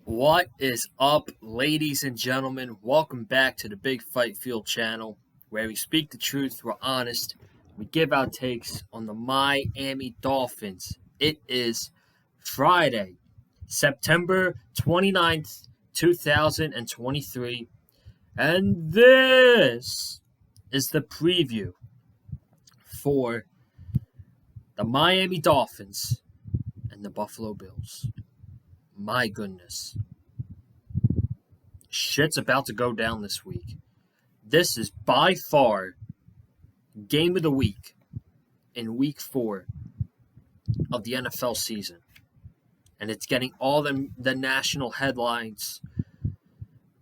What is up, ladies and gentlemen? Welcome back to the Big Fight Field channel, where we speak the truth, we're honest, we give our takes on the Miami Dolphins. It is Friday, September 29th, 2023, and this is the preview for the Miami Dolphins and the Buffalo Bills. My goodness. Shit's about to go down this week. This is by far game of the week in week 4 of the NFL season. And it's getting all the national headlines.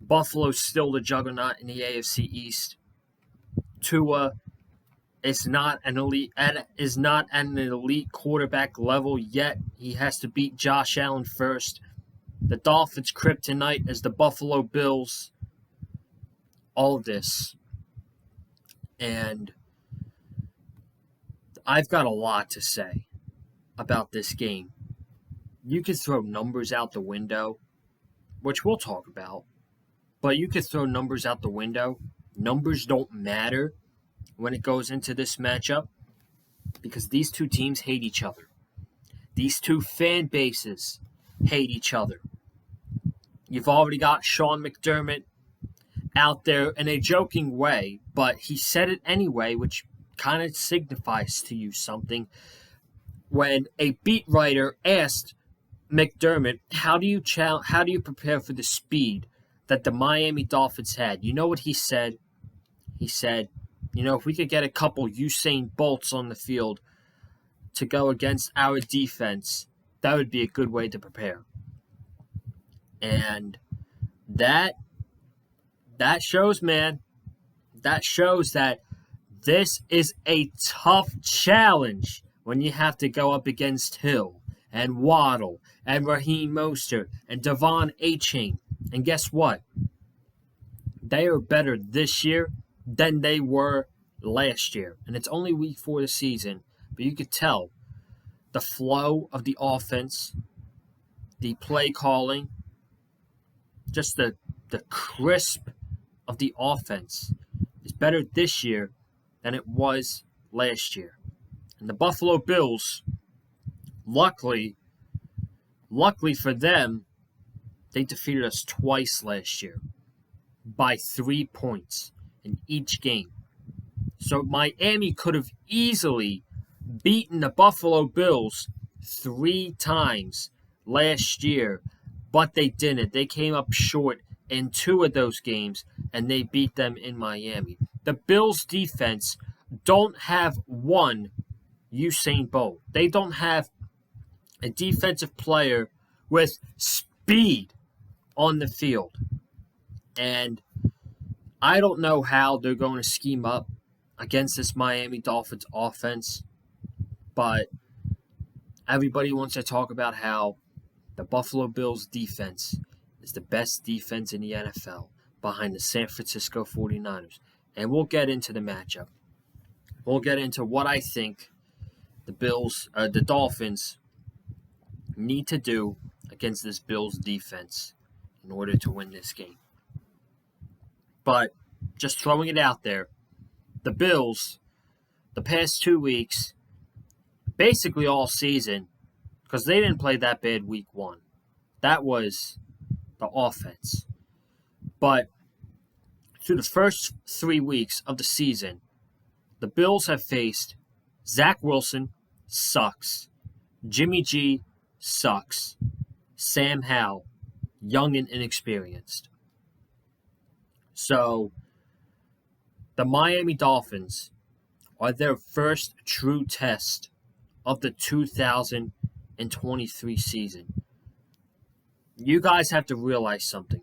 Buffalo's still the juggernaut in the AFC East. Tua is not an elite quarterback level yet. He has to beat Josh Allen first. The Dolphins' kryptonite is the Buffalo Bills. All of this. And I've got a lot to say about this game. You could throw numbers out the window, which we'll talk about. But you could throw numbers out the window. Numbers don't matter when it goes into this matchup because these two teams hate each other. These two fan bases hate each other. You've already got Sean McDermott out there in a joking way, but he said it anyway, which kind of signifies to you something. When a beat writer asked McDermott, how do you prepare for the speed that the Miami Dolphins had? You know what he said? He said, if we could get a couple Usain Bolts on the field to go against our defense, that would be a good way to prepare. And that shows, man. That shows that this is a tough challenge when you have to go up against Hill and Waddle and Raheem Mostert and Devon Achane. And guess what? They are better this year than they were last year. And it's only week 4 of the season, but you could tell the flow of the offense, the play calling, just the crisp of the offense is better this year than it was last year. And the Buffalo Bills, luckily for them, they defeated us twice last year by 3 points in each game. So Miami could have easily beaten the Buffalo Bills 3 times last year, but they didn't. They came up short in 2 of those games, and they beat them in Miami. The Bills' defense don't have one Usain Bolt. They don't have a defensive player with speed on the field. And I don't know how they're going to scheme up against this Miami Dolphins offense, but everybody wants to talk about how the Buffalo Bills defense is the best defense in the NFL behind the San Francisco 49ers. And we'll get into the matchup. We'll get into what I think the Dolphins need to do against this Bills defense in order to win this game. But just throwing it out there, the Bills, the past 2 weeks, basically all season, because they didn't play that bad week 1. That was the offense. But through the first 3 weeks of the season, the Bills have faced Zach Wilson, sucks. Jimmy G, sucks. Sam Howell, young and inexperienced. So, the Miami Dolphins are their first true test of the 2023 season. You guys have to realize something.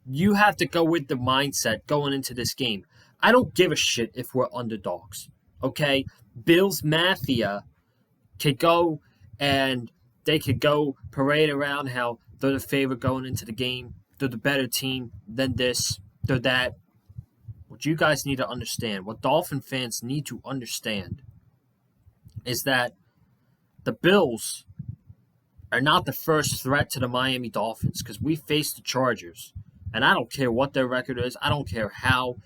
You have to go with the mindset going into this game. I don't give a shit if we're underdogs, okay? Bills Mafia could go and they could go parade around how they're the favorite going into the game. They're the better team than this, they're that. What you guys need to understand, what Dolphin fans need to understand, is that the Bills are not the first threat to the Miami Dolphins because we faced the Chargers. And I don't care what their record is. I don't care how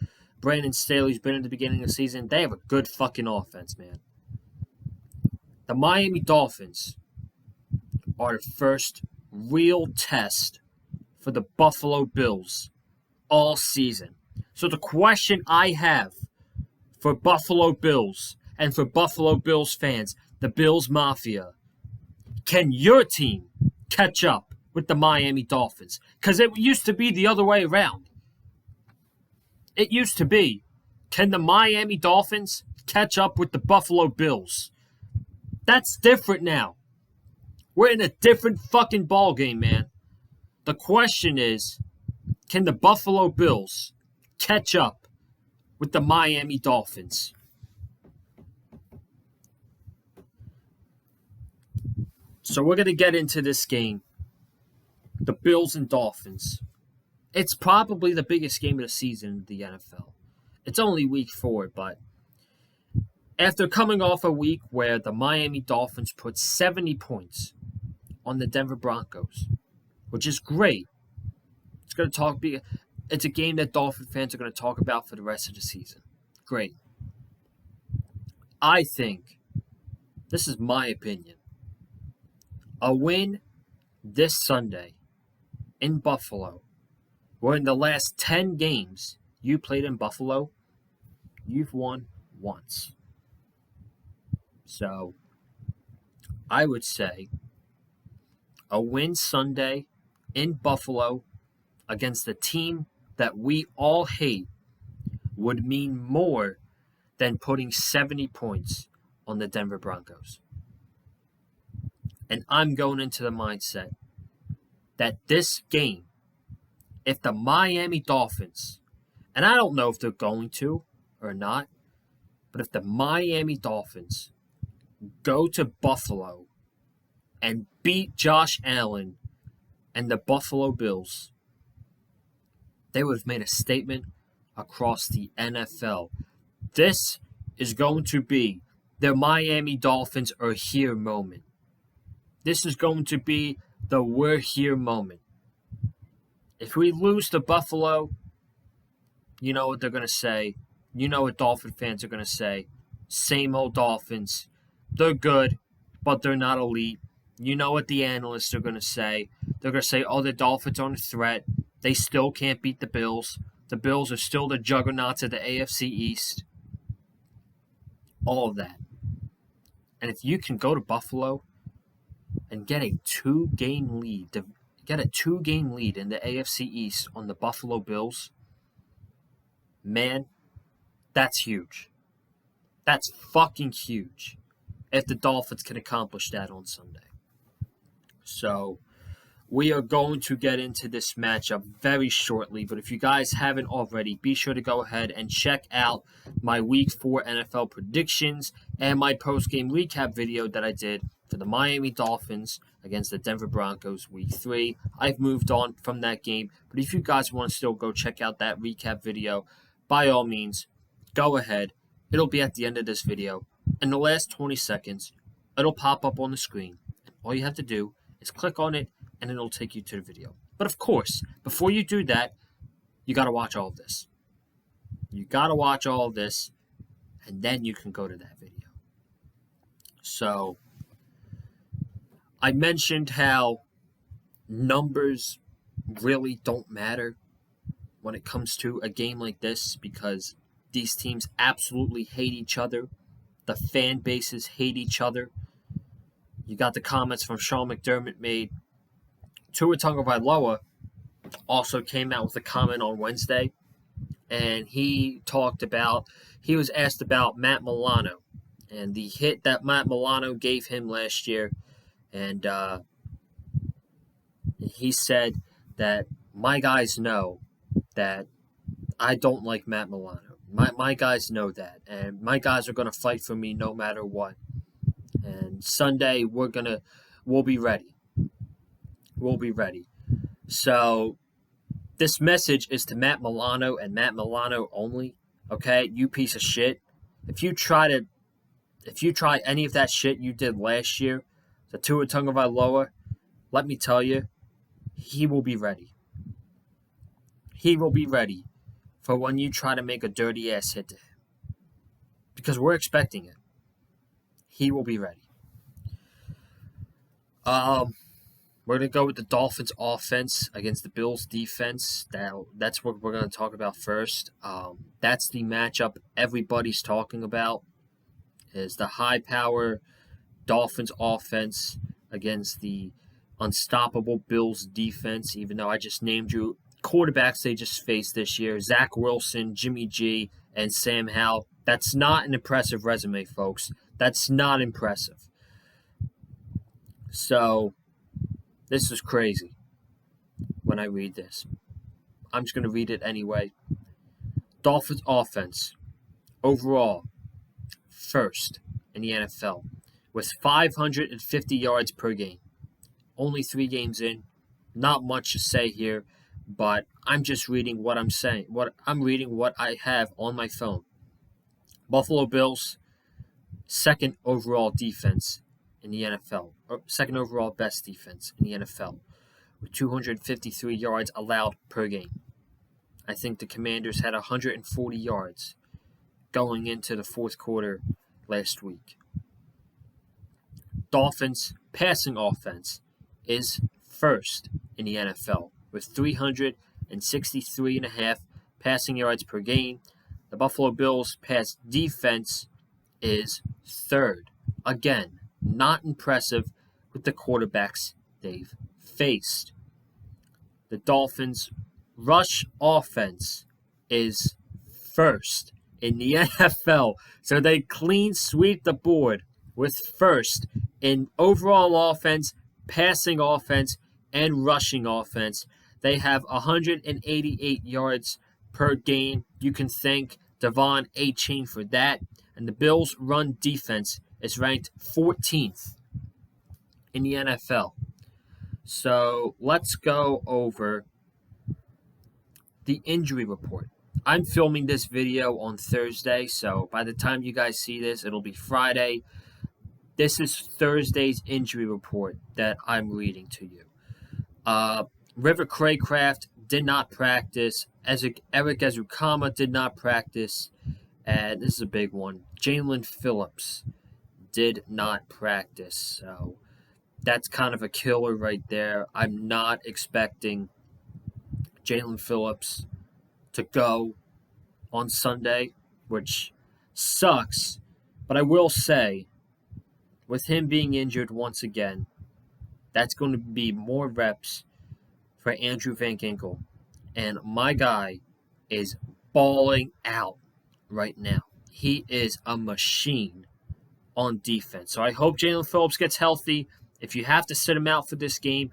Brandon Staley's been at the beginning of the season. They have a good fucking offense, man. The Miami Dolphins are the first real test for the Buffalo Bills all season. So the question I have for Buffalo Bills and for Buffalo Bills fans, the Bills Mafia, can your team catch up with the Miami Dolphins? Because it used to be the other way around. It used to be, can the Miami Dolphins catch up with the Buffalo Bills? That's different now. We're in a different fucking ballgame, man. The question is, can the Buffalo Bills catch up with the Miami Dolphins? So we're going to get into this game. The Bills and Dolphins. It's probably the biggest game of the season in the NFL. It's only week 4, but after coming off a week where the Miami Dolphins put 70 points on the Denver Broncos, which is great. It's a game that Dolphin fans are going to talk about for the rest of the season. Great. I think, this is my opinion, a win this Sunday in Buffalo, where in the last 10 games you played in Buffalo, you've won once. So, I would say a win Sunday in Buffalo against a team that we all hate would mean more than putting 70 points on the Denver Broncos. And I'm going into the mindset that this game, if the Miami Dolphins, and I don't know if they're going to or not, but if the Miami Dolphins go to Buffalo and beat Josh Allen and the Buffalo Bills, they would have made a statement across the NFL. This is going to be the Miami Dolphins are here moment. This is going to be the we're here moment. If we lose to Buffalo, you know what they're going to say. You know what Dolphin fans are going to say. Same old Dolphins. They're good, but they're not elite. You know what the analysts are going to say. They're going to say, oh, the Dolphins aren't a threat. They still can't beat the Bills. The Bills are still the juggernauts of the AFC East. All of that. And if you can go to Buffalo and get a 2-game lead, in the AFC East on the Buffalo Bills, man, that's huge. That's fucking huge if the Dolphins can accomplish that on Sunday. So, we are going to get into this matchup very shortly, but if you guys haven't already, be sure to go ahead and check out my Week 4 NFL predictions and my post-game recap video that I did for the Miami Dolphins against the Denver Broncos Week 3. I've moved on from that game, but if you guys want to still go check out that recap video, by all means, go ahead. It'll be at the end of this video. In the last 20 seconds, it'll pop up on the screen, and all you have to do is click on it, and it'll take you to the video. But of course, before you do that, you got to watch all of this. You got to watch all of this, and then you can go to that video. So, I mentioned how numbers really don't matter when it comes to a game like this because these teams absolutely hate each other. The fan bases hate each other. You got the comments from Sean McDermott made. Tua Tagovailoa also came out with a comment on Wednesday, and he was asked about Matt Milano and the hit that Matt Milano gave him last year, and he said that my guys know that I don't like Matt Milano. My guys know that, and my guys are going to fight for me no matter what. And Sunday, we'll be ready. We'll be ready. So, this message is to Matt Milano and Matt Milano only. Okay, you piece of shit. If you try any of that shit you did last year, the Tua Tagovailoa, let me tell you, he will be ready. He will be ready for when you try to make a dirty ass hit to him. Because we're expecting it. He will be ready. We're going to go with the Dolphins offense against the Bills defense. That's what we're going to talk about first. That's the matchup everybody's talking about, is the high-power Dolphins offense against the unstoppable Bills defense, even though I just named you quarterbacks they just faced this year. Zach Wilson, Jimmy G, and Sam Howell. That's not an impressive resume, folks. That's not impressive. So, this is crazy when I read this. I'm just going to read it anyway. Dolphins offense, overall, first in the NFL, with 550 yards per game. Only 3 games in. Not much to say here, but I'm just reading what I'm saying. I'm reading what I have on my phone. Buffalo Bills, second overall defense in the NFL. Second overall best defense in the NFL, with 253 yards allowed per game. I think the Commanders had 140 yards going into the fourth quarter last week. Dolphins' passing offense is first in the NFL with 363.5 passing yards per game. The Buffalo Bills' pass defense is third. Again, not impressive with the quarterbacks they've faced. The Dolphins' rush offense is first in the NFL. So they clean sweep the board with first in overall offense, passing offense, and rushing offense. They have 188 yards per game. You can thank Devon A-Chain for that. And the Bills' run defense is ranked 14th in the NFL. So let's go over the injury report. I'm filming this video on Thursday, so by the time you guys see this, it'll be Friday. This is Thursday's injury report that I'm reading to you. River Craycraft did not practice. Eric Ezukama did not practice. And this is a big one. Jalen Phillips did not practice. So that's kind of a killer right there. I'm not expecting Jalen Phillips to go on Sunday, which sucks. But I will say, with him being injured once again, that's going to be more reps for Andrew Van Ginkel. And my guy is balling out right now. He is a machine on defense. So I hope Jalen Phillips gets healthy. If you have to sit him out for this game,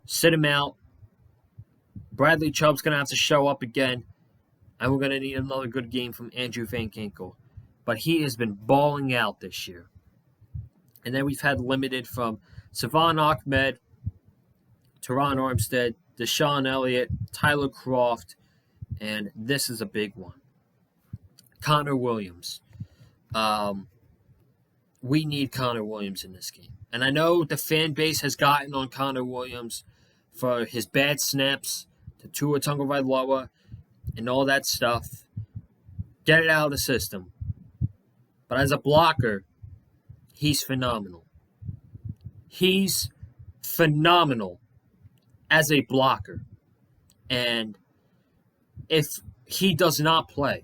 sit him out. Bradley Chubb's going to have to show up again. And we're going to need another good game from Andrew Van Ginkel. But he has been balling out this year. And then we've had limited from Savon Ahmed, Teron Armstead, Deshaun Elliott, Tyler Croft, and this is a big one. Connor Williams. We need Connor Williams in this game. And I know the fan base has gotten on Connor Williams for his bad snaps to Tua Tagovailoa and all that stuff. Get it out of the system. But as a blocker, he's phenomenal. He's phenomenal as a blocker. And if he does not play,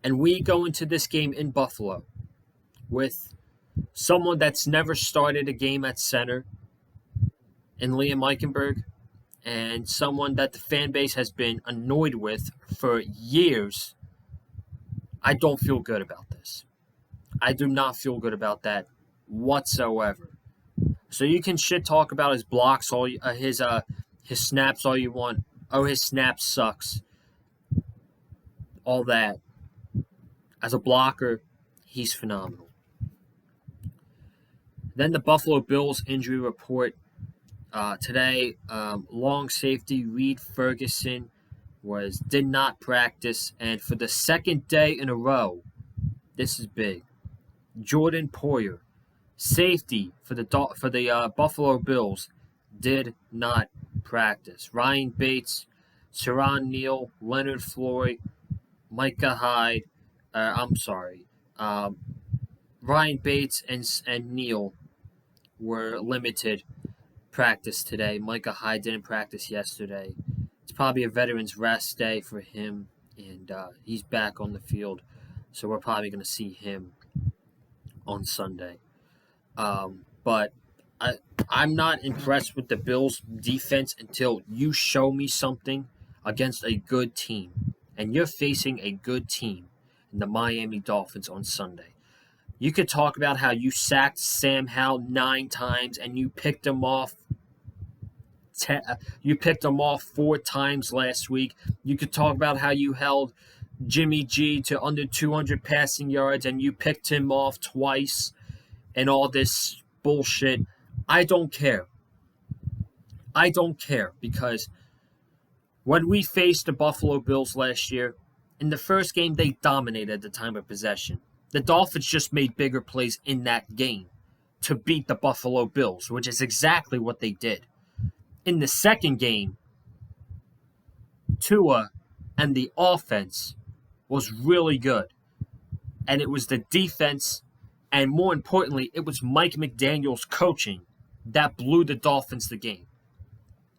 and we go into this game in Buffalo with someone that's never started a game at center in Liam Eichenberg, and someone that the fan base has been annoyed with for years, I don't feel good about this. I do not feel good about that whatsoever. So you can shit talk about his blocks, his snaps all you want. Oh, his snap sucks. All that. As a blocker, he's phenomenal. Then the Buffalo Bills injury report today. Long safety Reed Ferguson did not practice, and for the second day in a row, this is big. Jordan Poyer, safety for the Buffalo Bills, did not practice. Ryan Bates, Teron Neal, Leonard Floyd, Micah Hyde, Ryan Bates and Neal were limited practice today. Micah Hyde didn't practice yesterday. It's probably a veteran's rest day for him, and he's back on the field, so we're probably going to see him on Sunday. But I'm not impressed with the Bills' defense until you show me something against a good team, and you're facing a good team in the Miami Dolphins on Sunday. You could talk about how you sacked Sam Howell 9 times and you picked him off. You picked him off 4 times last week. You could talk about how you held Jimmy G to under 200 passing yards and you picked him off twice and all this bullshit. I don't care. I don't care because when we faced the Buffalo Bills last year, in the first game they dominated the time of possession. The Dolphins just made bigger plays in that game to beat the Buffalo Bills, which is exactly what they did. In the second game, Tua and the offense was really good. And it was the defense, and more importantly, it was Mike McDaniel's coaching that blew the Dolphins the game.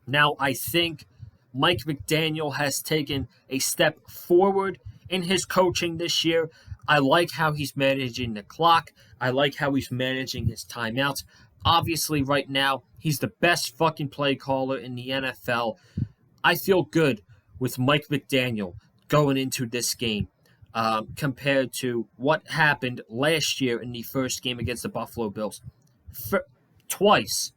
Now, I think Mike McDaniel has taken a step forward in his coaching this year. I like how he's managing the clock. I like how he's managing his timeouts. Obviously, right now, he's the best fucking play caller in the NFL. I feel good with Mike McDaniel going into this game compared to what happened last year in the first game against the Buffalo Bills. Twice.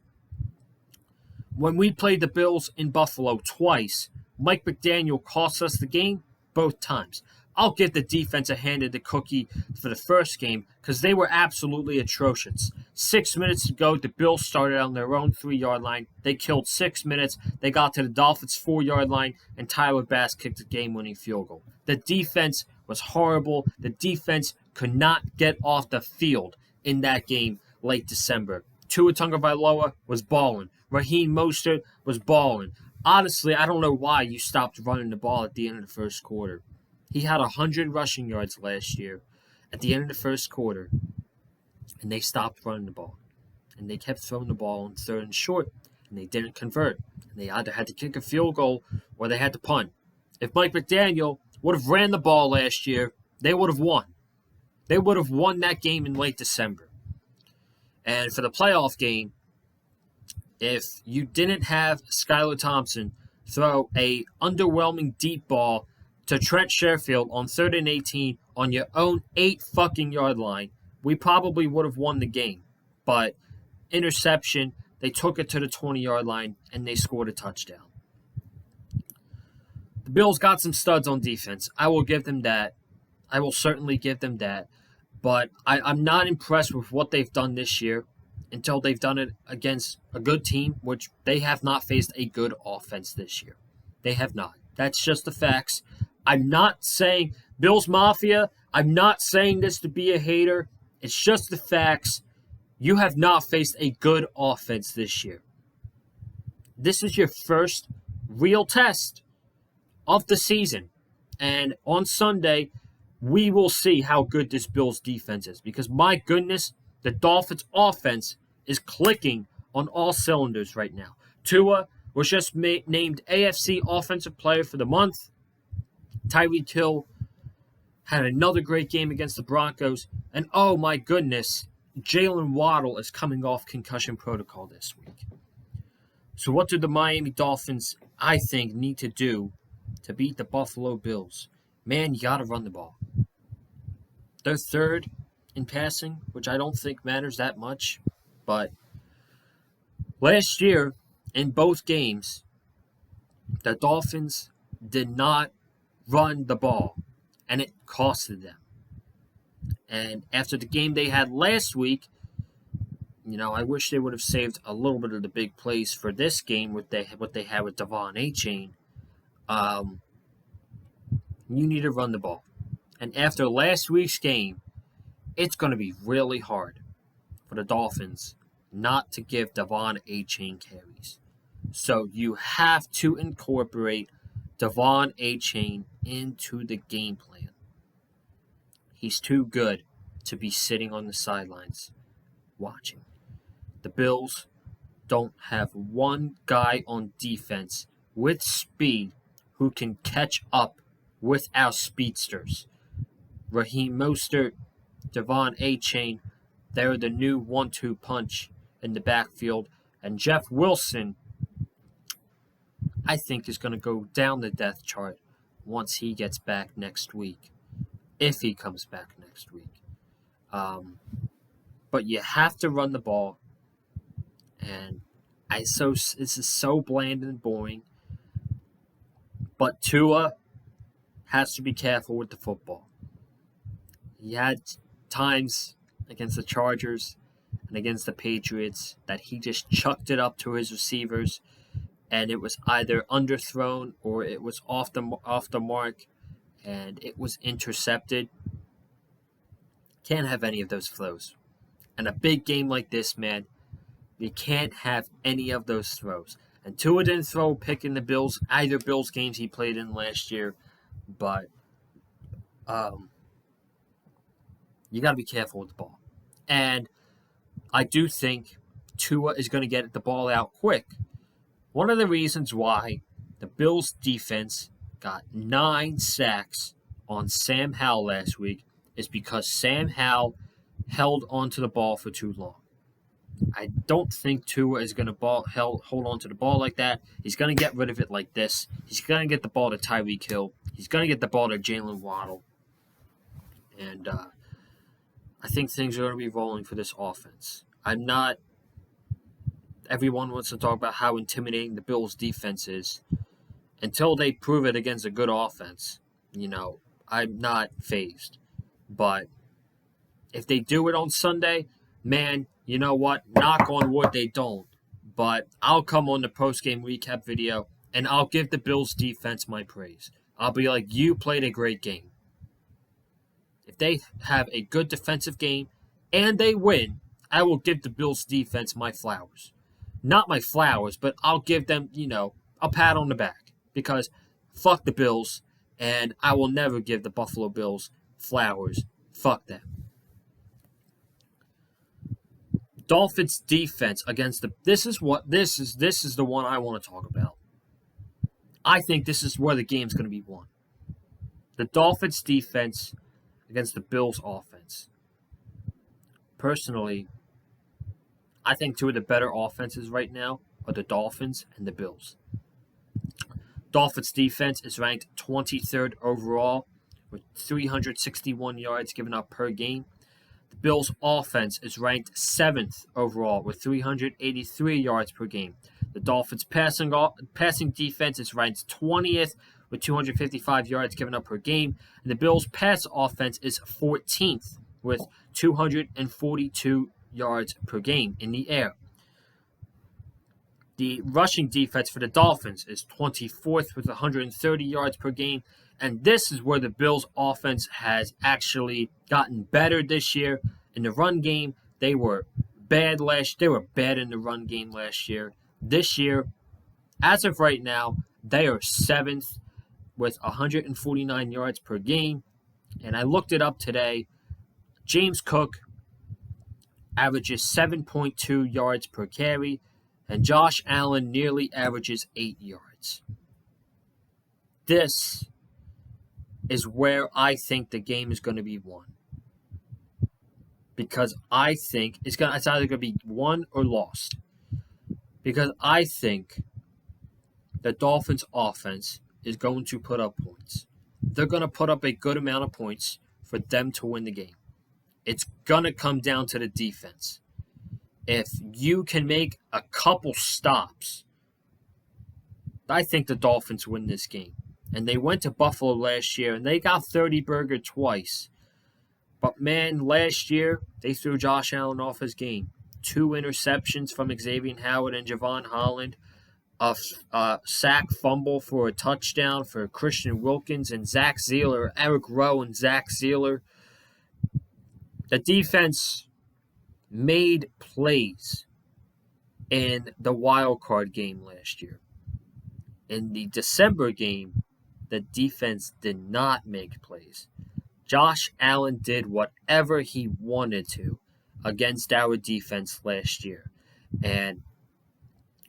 When we played the Bills in Buffalo twice, Mike McDaniel cost us the game both times. I'll give the defense a hand in the cookie for the first game because they were absolutely atrocious. 6 minutes to go, the Bills started on their own 3-yard line. They killed 6 minutes. They got to the Dolphins' 4-yard line, and Tyler Bass kicked the game-winning field goal. The defense was horrible. The defense could not get off the field in that game late December. Tua Tagovailoa was balling. Raheem Mostert was balling. Honestly, I don't know why you stopped running the ball at the end of the first quarter. He had 100 rushing yards last year at the end of the first quarter, and they stopped running the ball. And they kept throwing the ball on 3rd and short, and they didn't convert. And they either had to kick a field goal or they had to punt. If Mike McDaniel would have ran the ball last year, they would have won. They would have won that game in late December. And for the playoff game, if you didn't have Skylar Thompson throw a underwhelming deep ball to Trent Sherfield on 3rd and 18 on your own 8-fucking-yard line, we probably would have won the game. But interception, they took it to the 20-yard line, and they scored a touchdown. The Bills got some studs on defense. I will give them that. I will certainly give them that. But I'm not impressed with what they've done this year until they've done it against a good team, which they have not faced a good offense this year. They have not. That's just the facts. I'm not saying Bills Mafia, I'm not saying this to be a hater. It's just the facts. You have not faced a good offense this year. This is your first real test of the season. And on Sunday, we will see how good this Bills defense is. Because my goodness, the Dolphins offense is clicking on all cylinders right now. Tua was just named AFC Offensive Player for the month. Tyreek Hill had another great game against the Broncos. And oh my goodness, Jalen Waddle is coming off concussion protocol this week. So what do the Miami Dolphins, I think, need to do to beat the Buffalo Bills? Man, you got to run the ball. They're 3rd in passing, which I don't think matters that much. But last year, in both games, the Dolphins did not run the ball, and it costed them. And after the game they had last week, I wish they would have saved a little bit of the big plays for this game with what they had with Devon Achane. You need to run the ball. And after last week's game, it's going to be really hard for the Dolphins not to give Devon Achane carries. So you have to incorporate Devon A-Chain into the game plan. He's too good to be sitting on the sidelines watching. The Bills don't have one guy on defense with speed who can catch up with our speedsters. Raheem Mostert, Devon A-Chain, they're the new 1-2 punch in the backfield. And Jeff Wilson, I think, is going to go down the depth chart once he gets back next week. If he comes back next week. But you have to run the ball. And this is so bland and boring. But Tua has to be careful with the football. He had times against the Chargers and against the Patriots that he just chucked it up to his receivers, and it was either underthrown or it was off the mark, and it was intercepted. Can't have any of those throws. And a big game like this, man, you can't have any of those throws. And Tua didn't throw a pick in either Bills games he played in last year, but you got to be careful with the ball. And I do think Tua is going to get the ball out quick. One of the reasons why the Bills defense got 9 sacks on Sam Howell last week is because Sam Howell held onto the ball for too long. I don't think Tua is going to hold on to the ball like that. He's going to get rid of it like this. He's going to get the ball to Tyreek Hill. He's going to get the ball to Jalen Waddle. And I think things are going to be rolling for this offense. Everyone wants to talk about how intimidating the Bills' defense is. Until they prove it against a good offense, I'm not fazed. But if they do it on Sunday, man, you know what? Knock on wood, they don't. But I'll come on the post-game recap video, and I'll give the Bills' defense my praise. I'll be like, you played a great game. If they have a good defensive game and they win, I will give the Bills' defense my flowers. Not my flowers, but I'll give them, a pat on the back. Because fuck the Bills, and I will never give the Buffalo Bills flowers. Fuck them. Dolphins defense against this is the one I want to talk about. I think this is where the game's going to be won. The Dolphins defense against the Bills offense. Personally, I think two of the better offenses right now are the Dolphins and the Bills. Dolphins defense is ranked 23rd overall with 361 yards given up per game. The Bills offense is ranked 7th overall with 383 yards per game. The Dolphins passing defense is ranked 20th with 255 yards given up per game. And the Bills pass offense is 14th with 242 yards per game in the air. The rushing defense for the Dolphins is 24th with 130 yards per game. And this is where the Bills offense has actually gotten better this year. In the run game, they were bad They were bad in the run game last year. This year, as of right now, they are 7th with 149 yards per game. And I looked it up today. James Cook averages 7.2 yards per carry, and Josh Allen nearly averages 8 yards. This is where I think the game is going to be won. Because I think it's either going to be won or lost. Because I think the Dolphins offense is going to put up points. They're going to put up a good amount of points for them to win the game. It's going to come down to the defense. If you can make a couple stops, I think the Dolphins win this game. And they went to Buffalo last year, and they got 30-burger twice. But, man, last year, they threw Josh Allen off his game. 2 interceptions from Xavier Howard and Javon Holland. A sack fumble for a touchdown for Christian Wilkins and Zach Zeeler. Eric Rowe and Zach Zeeler. The defense made plays in the wild card game last year. In the December game, the defense did not make plays. Josh Allen did whatever he wanted to against our defense last year. And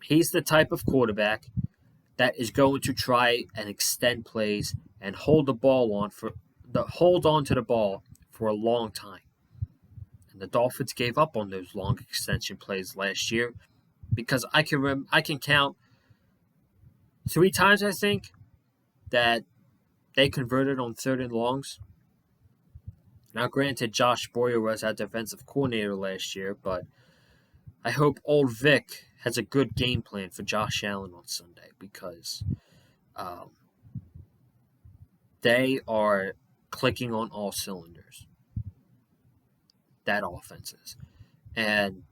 he's the type of quarterback that is going to try and extend plays and hold on to the ball for a long time. And the Dolphins gave up on those long extension plays last year because I can count 3 times, I think, that they converted on 3rd and longs. Now, granted, Josh Boyer was our defensive coordinator last year, but I hope old Vic has a good game plan for Josh Allen on Sunday because they are clicking on all cylinders. That offense is. And,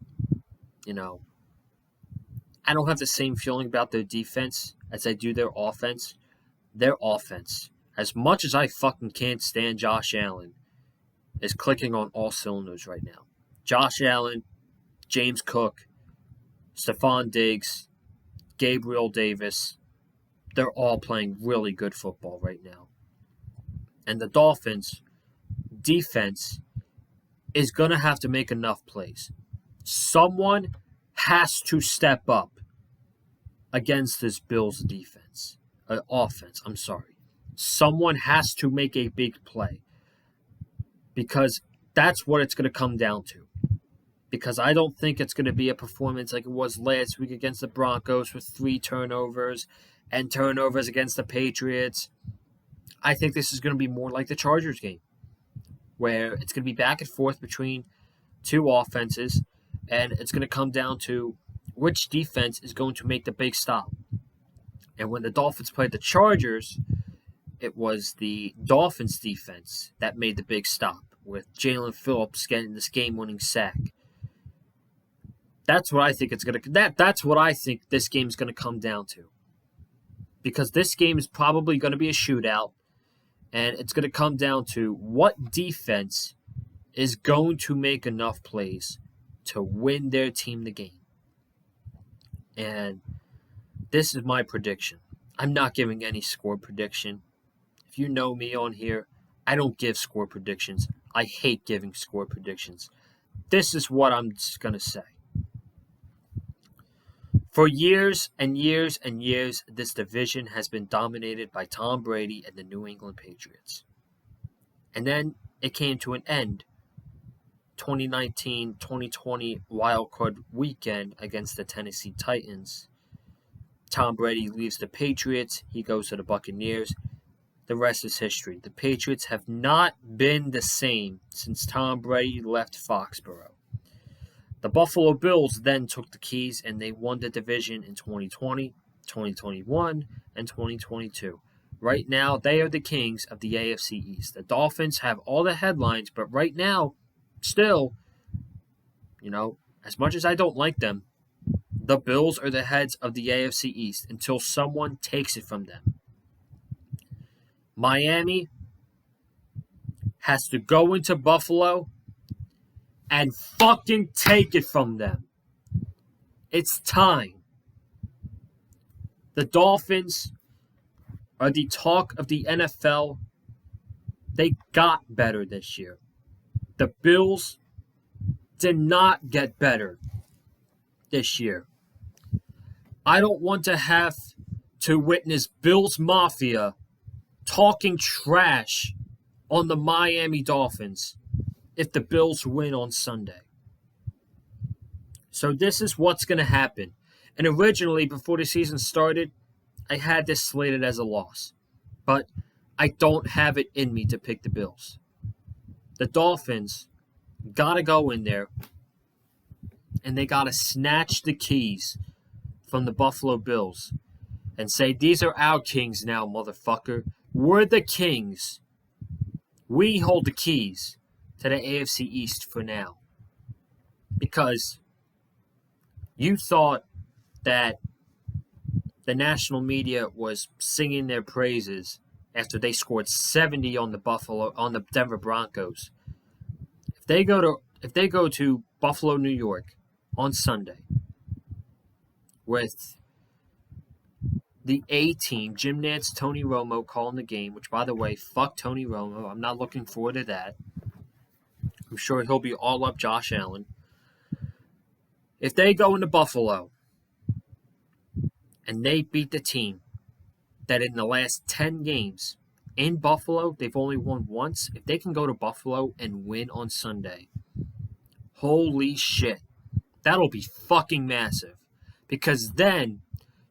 I don't have the same feeling about their defense as I do their offense. Their offense, as much as I fucking can't stand Josh Allen, is clicking on all cylinders right now. Josh Allen, James Cook, Stephon Diggs, Gabriel Davis, they're all playing really good football right now. And the Dolphins' defense is going to have to make enough plays. Someone has to step up against this Bills offense. Someone has to make a big play because that's what it's going to come down to. Because I don't think it's going to be a performance like it was last week against the Broncos with 3 turnovers and turnovers against the Patriots. I think this is going to be more like the Chargers game, where it's going to be back and forth between 2 offenses, and it's going to come down to which defense is going to make the big stop. And when the Dolphins played the Chargers, it was the Dolphins defense that made the big stop, with Jalen Phillips getting this game-winning sack. That's what I think that's what I think this game's going to come down to. Because this game is probably going to be a shootout, and it's going to come down to what defense is going to make enough plays to win their team the game. And this is my prediction. I'm not giving any score prediction. If you know me on here, I don't give score predictions. I hate giving score predictions. This is what I'm just going to say. For years and years and years, this division has been dominated by Tom Brady and the New England Patriots. And then it came to an end 2019-2020 wildcard weekend against the Tennessee Titans. Tom Brady leaves the Patriots. He goes to the Buccaneers. The rest is history. The Patriots have not been the same since Tom Brady left Foxborough. The Buffalo Bills then took the keys and they won the division in 2020, 2021, and 2022. Right now, they are the kings of the AFC East. The Dolphins have all the headlines, but right now, still, as much as I don't like them, the Bills are the heads of the AFC East until someone takes it from them. Miami has to go into Buffalo and fucking take it from them. It's time. The Dolphins are the talk of the NFL. They got better this year. The Bills did not get better this year. I don't want to have to witness Bills Mafia talking trash on the Miami Dolphins if the Bills win on Sunday. So this is what's going to happen. And originally, before the season started, I had this slated as a loss. But I don't have it in me to pick the Bills. The Dolphins got to go in there and they got to snatch the keys from the Buffalo Bills and say, these are our kings now, motherfucker. We're the kings. We hold the keys to the AFC East for now. Because you thought that the national media was singing their praises after they scored 70 on the Denver Broncos. If they go to Buffalo, New York on Sunday, with the A team, Jim Nantz, Tony Romo calling the game, which, by the way, fuck Tony Romo. I'm not looking forward to that. I'm sure he'll be all up Josh Allen. If they go into Buffalo and they beat the team that in the last 10 games in Buffalo, they've only won once, if they can go to Buffalo and win on Sunday, holy shit, that'll be fucking massive. Because then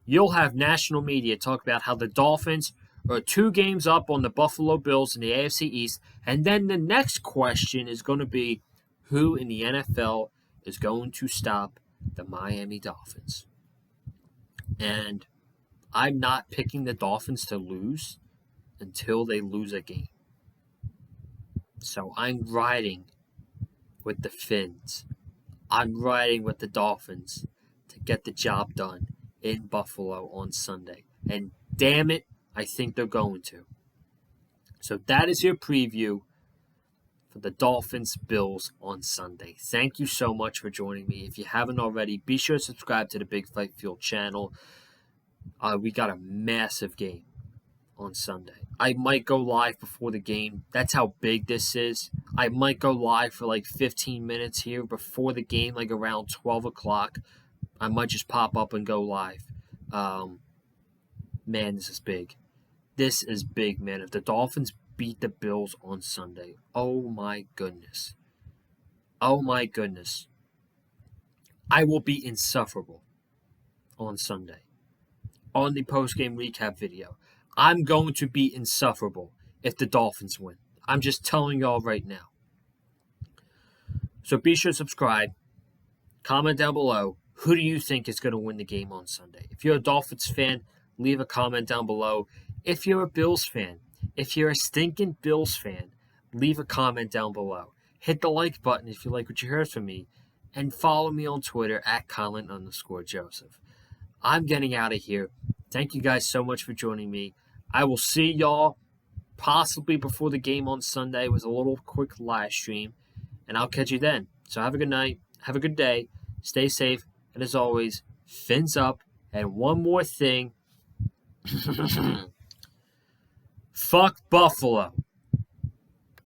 you'll have national media talk about how the Dolphins are 2 games up on the Buffalo Bills in the AFC East. And then the next question is going to be who in the NFL is going to stop the Miami Dolphins. And I'm not picking the Dolphins to lose until they lose a game. So I'm riding with the Fins. I'm riding with the Dolphins to get the job done in Buffalo on Sunday. And damn it, I think they're going to. So that is your preview for the Dolphins-Bills on Sunday. Thank you so much for joining me. If you haven't already, be sure to subscribe to the Big Fight Field channel. We got a massive game on Sunday. I might go live before the game. That's how big this is. I might go live for like 15 minutes here before the game, like around 12 o'clock. I might just pop up and go live. Man, this is big. This is big, man. If the Dolphins beat the Bills on Sunday, oh my goodness. Oh my goodness. I will be insufferable on Sunday. On the post-game recap video, I'm going to be insufferable if the Dolphins win. I'm just telling y'all right now. So be sure to subscribe. Comment down below. Who do you think is going to win the game on Sunday? If you're a Dolphins fan, leave a comment down below. If you're a Bills fan, if you're a stinking Bills fan, leave a comment down below. Hit the like button if you like what you heard from me. And follow me on Twitter at Colin_Joseph. I'm getting out of here. Thank you guys so much for joining me. I will see y'all possibly before the game on Sunday with a little quick live stream. And I'll catch you then. So have a good night. Have a good day. Stay safe. And as always, fins up. And one more thing. Fuck Buffalo.